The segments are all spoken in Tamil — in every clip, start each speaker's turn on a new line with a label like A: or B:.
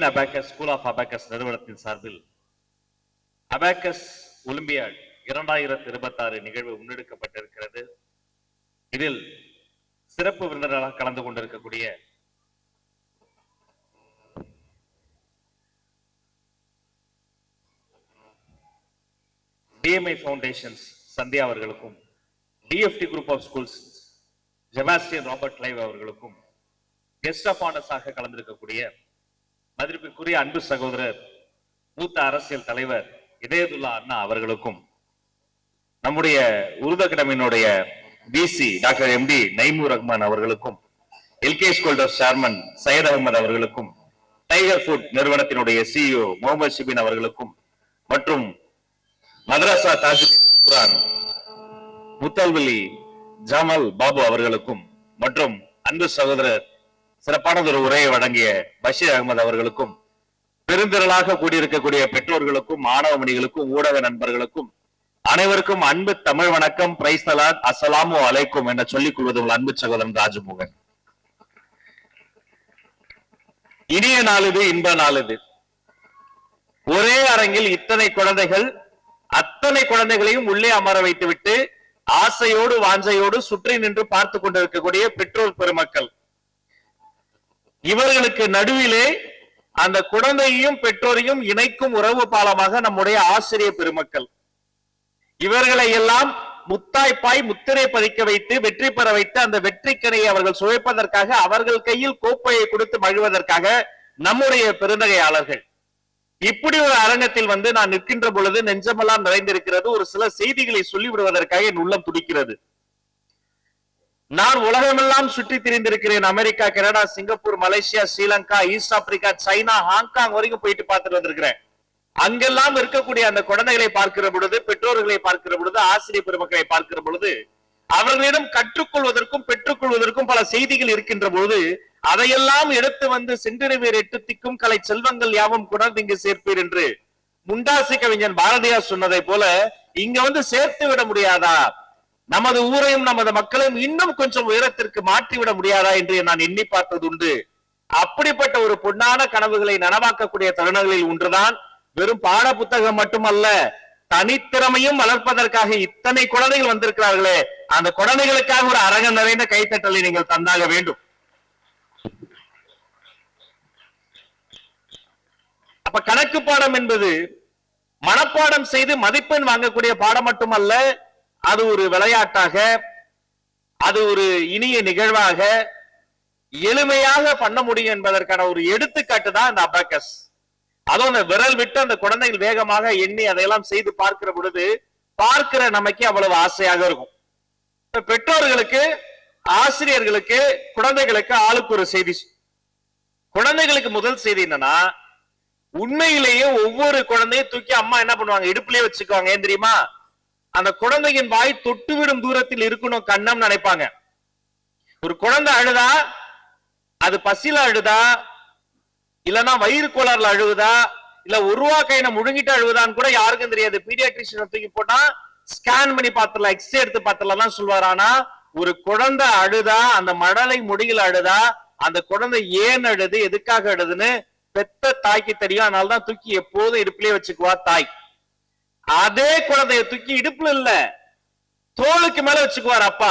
A: Indian abacus school of abacus நிறுவனத்தின் சார்பில் அபாக்கஸ் ஒலிம்பியாட் 2026 நிகழ்வு முன்னெடுக்கப்பட்டிருக்கிறது. இதில் சிறப்பு விருந்தினராக கலந்து கொண்டிருக்கக்கூடிய டிஎம்ஐ ஃபவுண்டேஷன்ஸ் சந்தியா அவர்களுக்கும், DFT group of schools Jebastian Robert Live அவர்களுக்கும், கெஸ்ட் ஆஃப் ஆனர்ஸாக கலந்திருக்கக்கூடிய மதிப்பிற்குரிய அன்பு சகோதரர் மூத்த அரசியல் தலைவர் இதயதுல்லா அண்ணா அவர்களுக்கும், நம்முடைய உருது அகாடமியினுடைய PC doctor MD Naimur Rahman அவர்களுக்கும், எல்கே ஸ்கூல்டர்ஸ் சேர்மன் சையத் அகமது அவர்களுக்கும், டைகர் ஃபுட் நிறுவனத்தினுடைய சிஇஓ முகமது ஷிபின் அவர்களுக்கும், மற்றும் மதரசா தாஜுல் முத்தல்வலி ஜாமல் பாபு அவர்களுக்கும், மற்றும் அன்பு சகோதரர் சிறப்பானதொரு உரையை வழங்கிய பஷீர் அகமது அவர்களுக்கும், பெருந்திரளாக கூடியிருக்கக்கூடிய பெற்றோர்களுக்கும், மாணவ மணிகளுக்கும், ஊடக நண்பர்களுக்கும் அனைவருக்கும் அன்பு தமிழ் வணக்கம். பிரைஸ் தி லார்ட், அஸ்ஸலாமு அலைக்கும் என சொல்லிக் கொள்வது உங்கள் அன்பு சகோதரன் ராஜமோகன். இனிய நாள் இது, இன்ப நாள் இது. ஒரே அரங்கில் இத்தனை குழந்தைகள், அத்தனை குழந்தைகளையும் உள்ளே அமர வைத்துவிட்டு ஆசையோடு வாஞ்சையோடு சுற்றி நின்று பார்த்து கொண்டிருக்கக்கூடிய பெற்றோர் பெருமக்கள், இவர்களுக்கு நடுவிலே அந்த குழந்தையையும் பெற்றோரையும் இணைக்கும் உறவு பாலமாக நம்முடைய ஆசிரியர் பெருமக்கள், இவர்களை எல்லாம் முத்தாய்ப்பாய் முத்திரை பதிக்க வைத்து வெற்றி பெற வைத்து அந்த வெற்றிக்கனையை அவர்கள் சுவைப்பதற்காக, அவர்கள் கையில் கோப்பையை கொடுத்து மகிழ்வதற்காக நம்முடைய பெருந்தகையாளர்கள். இப்படி ஒரு அரங்கத்தில் வந்து நான் நிற்கின்ற பொழுது நெஞ்சமெல்லாம் நிறைந்திருக்கிறது. ஒரு சில செய்திகளை சொல்லிவிடுவதற்காக என் உள்ளம் துடிக்கிறது. நான் உலகமெல்லாம் சுற்றி திரிந்திருக்கிறேன். America, Canada, Singapore, Malaysia, Sri Lanka, East Africa, China, Hong Kong வரைக்கும் போயிட்டு பார்த்துட்டு வந்திருக்கிறேன். அங்கெல்லாம் இருக்கக்கூடிய அந்த குழந்தைகளை பார்க்கிற பொழுது, பெற்றோர்களை பார்க்கிற பொழுது, ஆசிரியர் பெருமக்களை பார்க்கிற பொழுது, அவர்களிடம் கற்றுக்கொள்வதற்கும் பெற்றுக்கொள்வதற்கும் பல செய்திகள் இருக்கின்ற பொழுது, அதையெல்லாம் எடுத்து வந்து சென்றிருவீர் எட்டு திக்கும் கலை செல்வங்கள் யாவும் குணர்ந்து இங்கு சேர்ப்பீர் என்று முண்டாசி கவிஞன் பாரதியார் சொன்னதை போல இங்க வந்து சேர்த்து விட முடியாதா? நமது ஊரையும் நமது மக்களையும் இன்னும் கொஞ்சம் உயரத்திற்கு மாற்றிவிட முடியாதா என்று நான் எண்ணி பார்த்தது உண்டு. அப்படிப்பட்ட ஒரு பொன்னான கனவுகளை நனவாக்கக்கூடிய தருணங்களில் ஒன்றுதான் வெறும் பாட புத்தகம் மட்டுமல்ல, தனித்திறமையும் வளர்ப்பதற்காக இத்தனை குழந்தைகள் வந்திருக்கிறார்களே, அந்த குழந்தைகளுக்காக ஒரு அரங்கம் நிறைந்த கைத்தட்டலை நீங்கள் தந்தாக வேண்டும். அப்ப கணக்கு பாடம் என்பது மனப்பாடம் செய்து மதிப்பெண் வாங்கக்கூடிய பாடம் மட்டுமல்ல, அது ஒரு விளையாட்டாக, அது ஒரு இனிய நிகழ்வாக எளிமையாக பண்ண முடியும் என்பதற்கான ஒரு எடுத்துக்காட்டு தான் இந்த அபாக்கஸ். அதுவும் அந்த விரல் விட்டு அந்த குழந்தைகள் வேகமாக எண்ணி அதையெல்லாம் செய்து பார்க்கிற பொழுது பார்க்கிற நமக்கு அவ்வளவு ஆசையாக இருக்கும். பெற்றோர்களுக்கு, ஆசிரியர்களுக்கு, குழந்தைகளுக்கு ஆளுக்கு ஒரு செய்தி. குழந்தைகளுக்கு முதல் செய்தி என்னன்னா, உண்மையிலேயே ஒவ்வொரு குழந்தையும் தூக்கி அம்மா என்ன பண்ணுவாங்க, இடுப்புலயே வச்சுக்குவாங்க. ஏன் தெரியுமா? அந்த குழந்தையின் வாய் தொட்டுவிடும் தூரத்தில் இருக்கணும் கண்ணம் நினைப்பாங்க. ஒரு குழந்தை அழுதா அது பசியில அழுதா, இல்லன்னா வயிறு கோளாறுல அழுகுதா, இல்ல ஒருவா கையில முழுங்கிட்டு அழுகுதான்னு கூட யாருக்கும் தெரியாது. பீடியாட்ரிஷியன் தூக்கி போட்டா ஸ்கேன் பண்ணி பார்த்துடலாம், எக்ஸ்ரே எடுத்து பார்த்துடலாம் சொல்வார். ஆனா ஒரு குழந்தை அழுதா, அந்த மடலை முடியில் அழுதா, அந்த குழந்தை ஏன் அழுது, எதுக்காக அழுதுன்னு பெத்த தாய்க்கு தெரியும். அதனாலதான் தூக்கி எப்போதும் இடுப்புலயே வச்சுக்குவா தாய். அதே குழந்தைய தூக்கி இடுப்புல இல்ல, தோளுக்கு மேல வச்சுக்குவார் அப்பா.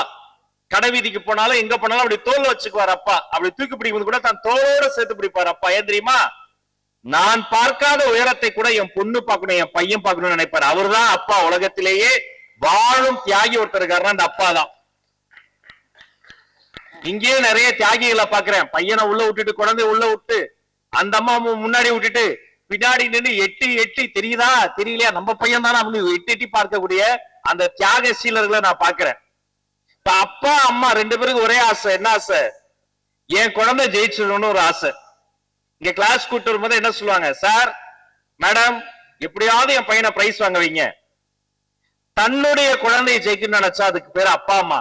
A: கடை வீதிக்கு போனாலும் எங்க போனாலும் அப்படி தோல் வச்சுக்குவார் அப்பா. அப்படி தூக்கி பிடிக்கும் கூட தான் தோளோட சேர்த்து பிடிப்பார் அப்பா. ஏன் தெரியுமா? நான் பார்க்காத உயரத்தை கூட என் பொண்ணு பார்க்கணும், என் பையன் பார்க்கணும்னு நினைப்பார். அவர்தான் அப்பா. உலகத்திலேயே வாழும் தியாகி ஒருத்தர் இருக்காருன்னா அந்த அப்பா தான். இங்கேயே நிறைய தியாகிகளை பாக்குறேன். பையனை உள்ள விட்டுட்டு, குழந்தைய உள்ள விட்டு, அந்த அம்மா முன்னாடி விட்டுட்டு பின்னாடி நின்று எட்டி எட்டி தெரியுதா தெரியலையா நம்ம பையன் தானே அப்படின்னு எட்டி எட்டி பார்க்கக்கூடிய அந்த தியாகசீலர்களை நான் பாக்குறேன். அப்பா அம்மா ரெண்டு பேருக்கு ஒரே ஆசை. என்ன ஆசை? என் குழந்தை ஜெயிச்சிடணும்னு ஒரு ஆசை. இங்க கிளாஸ் கூட்டு வரும்போது என்ன சொல்லுவாங்க, சார் மேடம் எப்படியாவது என் பையனை பிரைஸ் வாங்க வைங்க. தன்னுடைய குழந்தையை ஜெயிக்கணும்னு நினைச்சா அதுக்கு பேரு அப்பா அம்மா.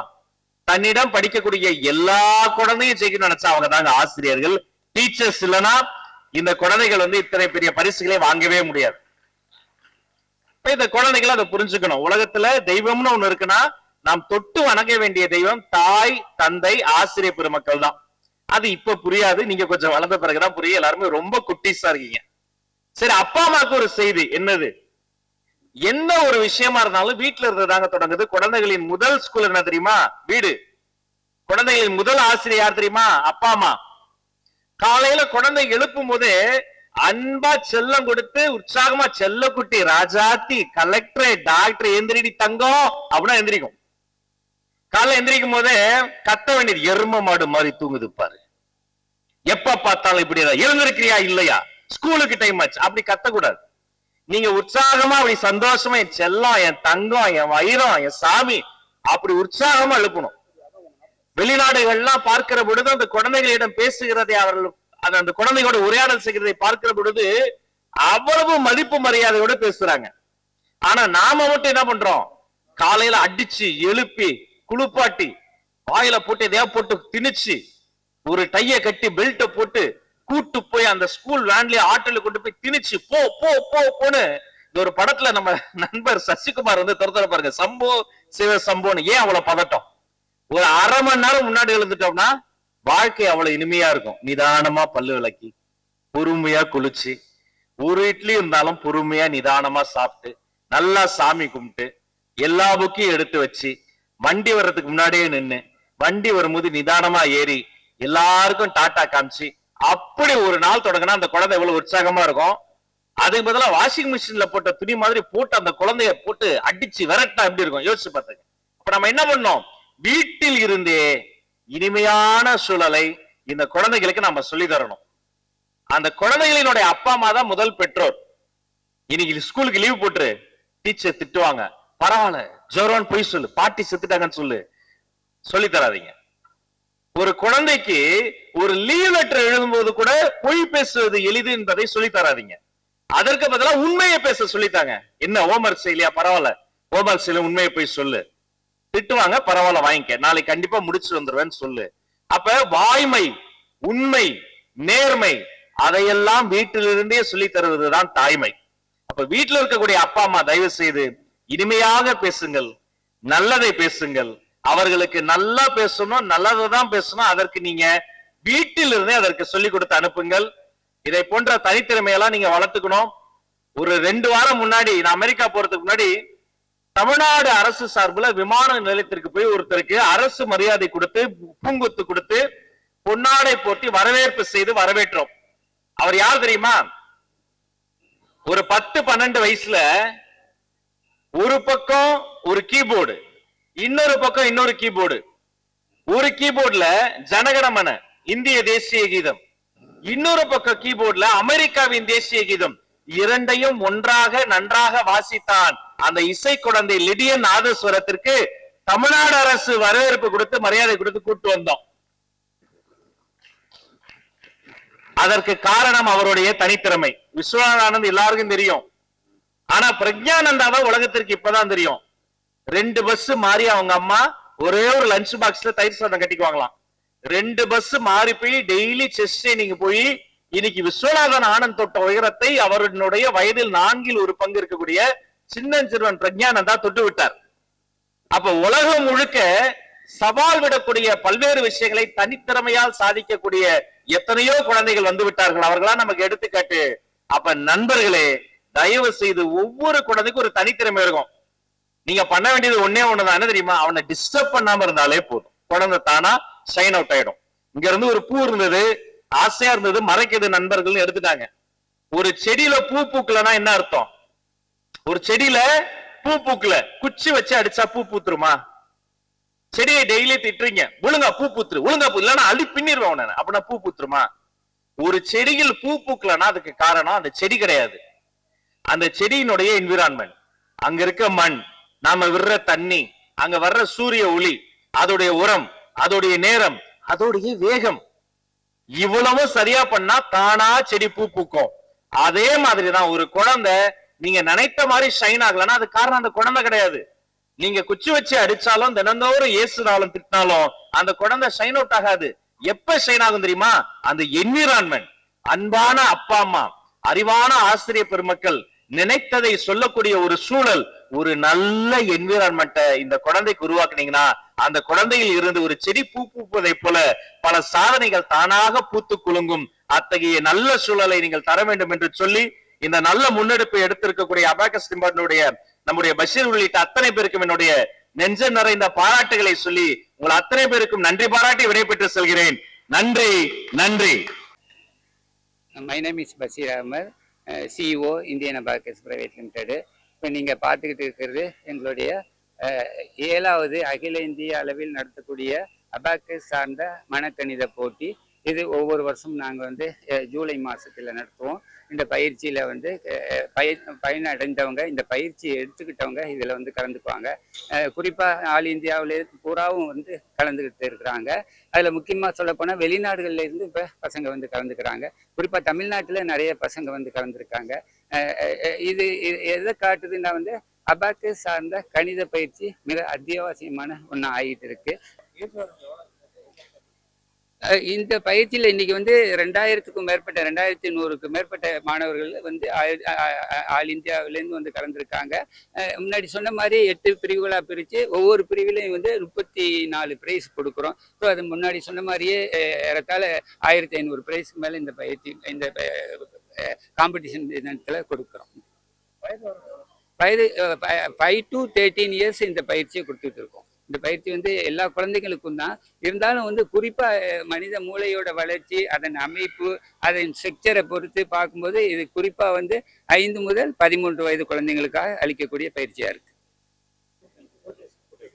A: தன்னிடம் படிக்கக்கூடிய எல்லா குழந்தையும் ஜெயிக்கணும்னு நினைச்சா அவங்க தாங்க ஆசிரியர்கள், டீச்சர்ஸ். இல்லைன்னா இந்த குழந்தைகள் வந்து இத்தனை பெரிய பரிசுகளை வாங்கவே முடியாது. இந்த குழந்தைகள் அதை புரிஞ்சுக்கணும். உலகத்துல தெய்வம்னு ஒண்ணு இருக்குன்னா நாம் தொட்டு வணங்க வேண்டிய தெய்வம் தாய், தந்தை, ஆசிரியர் பெருமக்கள் தான். அது இப்ப புரியாது, நீங்க கொஞ்சம் வளர்ந்த பிறகுதான் புரியும். எல்லாருமே ரொம்ப குட்டிஸா இருக்கீங்க. சரி, அப்பா அம்மாவுக்கு ஒரு செய்தி என்னது? எந்த ஒரு விஷயமா இருந்தாலும் வீட்டுல இருந்ததாங்க தொடங்குது. குழந்தைகளின் முதல் ஸ்கூல் என்ன தெரியுமா? வீடு. குழந்தைகளின் முதல் ஆசிரியர் யார் தெரியுமா? அப்பா அம்மா. காலையில குழந்தை எழுப்பும் போதே அன்பா செல்லம் கொடுத்து உற்சாகமா செல்ல குட்டி ராஜாத்தி கலெக்டர் டாக்டர் எந்திரிடி தங்கம் அப்படின்னா எந்திரிக்கும். காலைல எந்திரிக்கும் போதே கத்த வேண்டியது எரும மாடு மாதிரி தூங்குது பாரு. எப்ப பார்த்தாலும் இப்படி எழுந்திருக்கிறியா இல்லையா, ஸ்கூலுக்கு டைம் ஆச்சு, அப்படி கத்தக்கூடாது. நீங்க உற்சாகமா அப்படி சந்தோஷமா என் செல்லம் என் தங்கம் என் வைரம் என் சாமி அப்படி உற்சாகமா எழுப்பணும். வெளிநாடுகள்லாம் பார்க்கிற பொழுது அந்த குழந்தைகளிடம் பேசுகிறதை அவர்கள் அந்த குழந்தையோட உரையாடல் செய்கிறதை பார்க்கிற பொழுது அவ்வளவு மதிப்பு மரியாதையோட பேசுறாங்க. ஆனா நாம மட்டும் என்ன பண்றோம்? காலையில அடிச்சு எழுப்பி குளிப்பாட்டி வாயில போட்டு எதையா போட்டு திணிச்சு ஒரு டைய கட்டி பெல்ட்ட போட்டு கூட்டு போய் அந்த ஸ்கூல் வேன்லயே ஆட்டோல கொண்டு போய் திணிச்சு போ போ போ போன்னு இந்த ஒரு படத்துல நம்ம நண்பர் சசிகுமார் வந்து துரத்துற பாருங்க, சம்போ சிவ சம்போன்னு. ஏன் அவ்வளவு பதட்டம்? ஒரு அரை மணி நேரம் முன்னாடி எழுந்துட்டோம்னா வாழ்க்கை அவ்வளவு இனிமையா இருக்கும். நிதானமா பல்லு விளக்கி பொறுமையா குளிச்சு ஒரு இட்லி இருந்தாலும் பொறுமையா நிதானமா சாப்பிட்டு நல்லா சாமி கும்பிட்டு எல்லா புக்கையும் எடுத்து வச்சு வண்டி வர்றதுக்கு முன்னாடியே நின்னு வண்டி வரும்போது நிதானமா ஏறி எல்லாருக்கும் டாட்டா காமிச்சு அப்படி ஒரு நாள் தொடங்கினா அந்த குழந்தை எவ்வளவு உற்சாகமா இருக்கும். அதுக்கு பதிலா வாஷிங் மிஷின்ல போட்ட துணி மாதிரி போட்டு அந்த குழந்தைய போட்டு அடிச்சு விரட்டா எப்படி இருக்கும் யோசிச்சு பார்த்துங்க. அப்ப நம்ம என்ன பண்ணோம்? வீட்டில் இருந்தே இனிமையான சூழலை இந்த குழந்தைகளுக்கு நம்ம சொல்லி தரணும். அந்த குழந்தைகளினுடைய அப்பா அம்மா தான் முதல் பெற்றோர். இன்னைக்கு ஸ்கூலுக்கு லீவ் போட்டுரு, டீச்சர் திட்டுவாங்க, பரவாயில்ல ஜோரோன்னு போய் சொல்லு, பாட்டி செத்துட்டாங்கன்னு சொல்லு, சொல்லி தராதீங்க. ஒரு குழந்தைக்கு ஒரு லீவ் லெட்டர் எழுதும்போது கூட பொய் பேசுவது எளிது என்பதை சொல்லி தராதீங்க. அதற்கு பதிலாக உண்மையை பேச சொல்லித்தாங்க. என்ன ஹோம்வொர்க் செய்யலையா? பரவாயில்ல, ஹோம்வொர்க் செய்யல, உண்மையை போய் சொல்லு. திட்டுவாங்க, பரவாயில்ல வாங்கிக்க, நாளைக்கு கண்டிப்பா முடிச்சு வந்துருவேன்னு சொல்லு. அப்ப வாய்மை, உண்மை, நேர்மை அதையெல்லாம் வீட்டிலிருந்தே சொல்லி தருவதுதான் தாய்மை. அப்ப வீட்டில் இருக்கக்கூடிய அப்பா அம்மா தயவு செய்து இனிமையாக பேசுங்கள், நல்லதை பேசுங்கள். அவர்களுக்கு நல்லா பேசணும், நல்லதான் பேசணும். அதற்கு நீங்க வீட்டில் இருந்தே அதற்கு சொல்லிக் கொடுத்து அனுப்புங்கள். இதை போன்ற தனித்திறமையெல்லாம் நீங்க வளர்த்துக்கணும். ஒரு 2 வாரம் முன்னாடி நான் அமெரிக்கா போறதுக்கு முன்னாடி தமிழ்நாடு அரசு சார்பில் விமான நிலையத்திற்கு போய் ஒருத்தருக்கு அரசு மரியாதை கொடுத்து பூங்குத்து கொடுத்து பொன்னாடை போட்டி வரவேற்பு செய்து வரவேற்றோம். அவர் யார் தெரியுமா? ஒரு 10-12 வயசுல ஒரு பக்கம் ஒரு கீபோர்டு, இன்னொரு பக்கம் இன்னொரு கீபோர்டு. ஒரு கீபோர்ட்ல ஜனகணமன இந்திய தேசிய கீதம், இன்னொரு பக்கம் கீபோர்ட்ல அமெரிக்காவின் தேசிய கீதம். இரண்டையும் ஒன்றாக நன்றாக வாசித்தான். அந்த இசை குழந்தை லிடியன் நாதஸ்வரத்திற்கு தமிழ்நாடு அரசு வரவேற்பு கொடுத்து மரியாதை கொடுத்து கூட்டு வந்தோம். அதற்கு காரணம் அவருடைய தனித்திறமை. விஸ்வநாதானந்த் எல்லாருக்கும் தெரியும், ஆனா பிரக்ஞானந்தாவை உலகத்திற்கு இப்பதான் தெரியும். 2 பஸ் மாறி அவங்க அம்மா ஒரே ஒரு லஞ்ச் பாக்ஸ்ல தயிர் சாதம் கட்டிக்குவாங்களாம். 2 பஸ் மாறி போய் டெய்லி செஸ் ட்ரைனிங் போய் இன்னைக்கு விஸ்வநாதன் ஆனந்த் தொட்ட உயரத்தை அவருடைய வயதில் 4 ஒரு பங்கு இருக்கக்கூடிய சின்னஞ்சிறுவன் பிரக்ஞானந்தா தொட்டு விட்டார். அப்ப உலகம் முழுக்க சவால் விடக்கூடிய பல்வேறு விஷயங்களை தனித்திறமையால் சாதிக்கக்கூடிய எத்தனையோ குழந்தைகள் வந்து விட்டார்கள். அவர்களா நமக்கு எடுத்துக்காட்டு. அப்ப நண்பர்களே, தயவு செய்து ஒவ்வொரு குழந்தைக்கும் ஒரு தனித்திறமை இருக்கும். நீங்க பண்ண வேண்டியது ஒன்னே ஒண்ணுதான், என்ன தெரியுமா? அவனை டிஸ்டர்ப் பண்ணாம இருந்தாலே போதும், குழந்தை தானா ஷைன் அவுட் ஆயிடும். இங்க இருந்து ஒரு பூ இருந்தது, ஆசையா இருந்தது, மறைக்கிறது நண்பர்கள் எடுத்துட்டாங்க. ஒரு செடியில பூ பூக்கலன்னா என்ன அர்த்தம்? ஒரு செடியில பூ பூக்கல, குச்சி வச்சு அடிச்சா பூ பூத்துருமா? செடியை டெய்லி திட்டுறீங்க, ஒழுங்கா பூ பூத்துரு, ஒழுங்கா பூ, இல்லன்னா அள்ளி பின்னிடுவேன் உடனே, அப்படின்னா பூ பூத்துருமா? ஒரு செடியில் பூ பூக்கலன்னா அதுக்கு காரணம் அந்த செடி கிடையாது, அந்த செடியினுடைய என்விரான்மெண்ட், அங்க இருக்க மண், நாம விடுற தண்ணி, அங்க வர்ற சூரிய ஒளி, அதோடைய உரம், அதோடைய நேரம், அதோடைய வேகம், இவ்வளவு சரியா பண்ணா தானா செடி பூ பூக்கும். அதே மாதிரிதான் ஒரு குழந்தை நீங்க நினைத்த மாதிரி ஷைன் ஆகலன்னா அது காரணம் அந்த குழந்தை கிடையாது. நீங்க குச்சி வச்சு அடிச்சாலும் தினந்தோறும் ஏசுனாலும் திட்டினாலும் அந்த குழந்தை ஷைன் அவுட் ஆகாது. எப்ப ஷைன் ஆகும் தெரியுமா? அந்த என்விரான்மெண்ட், அன்பான அப்பா அம்மா, அறிவான ஆசிரியர் பெருமக்கள், நினைத்ததை சொல்லக்கூடிய ஒரு சூழல், ஒரு நல்ல என்விரான்மெண்ட்டை இந்த குழந்தைக்கு உருவாக்குனீங்கன்னா அந்த குழந்தையில் இருந்து ஒரு செடி பூ பூப்பதை போல பல சாதனைகள் தானாக பூத்து குலுங்கும். அத்தகைய நல்ல சூழலை நீங்கள் தர வேண்டும் என்று சொல்லி இந்த நல்ல முன்னெடுப்பை எடுத்திருக்கக்கூடிய அபாகஸ் நிறுவனத்தினுடைய நம்முடைய பஷீர் உள்ளிட்ட அத்தனை பேருக்கும் என்னுடைய நெஞ்ச நிறைந்த பாராட்டுகளை சொல்லி உங்கள் அத்தனை பேருக்கும் நன்றி பாராட்டி விடைபெற்று செல்கிறேன். நன்றி நன்றி.
B: My name is Bashir Ahmed, CEO Indian abacus private limited. இப்போ நீங்கள் பார்த்துக்கிட்டு இருக்கிறது எங்களுடைய 7வது அகில இந்திய அளவில் நடத்தக்கூடிய அபாகஸ் சார்ந்த மனக்கணித போட்டி. இது ஒவ்வொரு வருஷம் நாங்கள் வந்து ஜூலை மாதத்தில் நடத்துவோம். இந்த பயிற்சியில் வந்து பயனடைந்தவங்க, இந்த பயிற்சி எடுத்துக்கிட்டவங்க இதில் வந்து கலந்துக்குவாங்க. குறிப்பாக ஆல் இந்தியாவிலே பூராவும் வந்து கலந்துக்கிட்டு இருக்கிறாங்க. அதில் முக்கியமாக சொல்லப்போனால் வெளிநாடுகளில் இருந்து இப்போ பசங்க வந்து கலந்துக்கிறாங்க. குறிப்பாக தமிழ்நாட்டில் நிறைய பசங்க வந்து கலந்துருக்காங்க. இது எதை காட்டுதுன்னா வந்து அபாகஸ் சார்ந்த கணித பயிற்சி மிக அத்தியாவசியமான ஒன்று ஆகிட்டு இருக்கு. இந்த பயிற்சியில் இன்னைக்கு வந்து 2000க்கும் மேற்பட்ட 2100க்கும் மேற்பட்ட மாணவர்கள் வந்து ஆல் இந்தியாவிலேருந்து வந்து கலந்துருக்காங்க. முன்னாடி சொன்ன மாதிரி 8 பிரிவுகளாக பிரித்து ஒவ்வொரு பிரிவிலையும் வந்து 34 பிரைஸ் கொடுக்குறோம். ஸோ அது முன்னாடி சொன்ன மாதிரியே ஏறத்தாழ 1500 பிரைஸ்க்கு மேலே இந்த பயிற்சி இந்த காம்படிஷன் தினத்தில் கொடுக்குறோம். வயது 5 to 13 இயர்ஸ் இந்த பயிற்சியை கொடுத்துட்டு இருக்கோம். இந்த பயிற்சி வந்து எல்லா குழந்தைகளுக்கும் தான். இருந்தாலும் வந்து குறிப்பாக மனித மூளையோட வளர்ச்சி, அதன் அமைப்பு, அதன் ஸ்ட்ரக்சரை பொறுத்து பார்க்கும்போது இது குறிப்பாக வந்து 5 முதல் 13 வயது குழந்தைங்களுக்காக அளிக்கக்கூடிய பயிற்சியாக இருக்குது.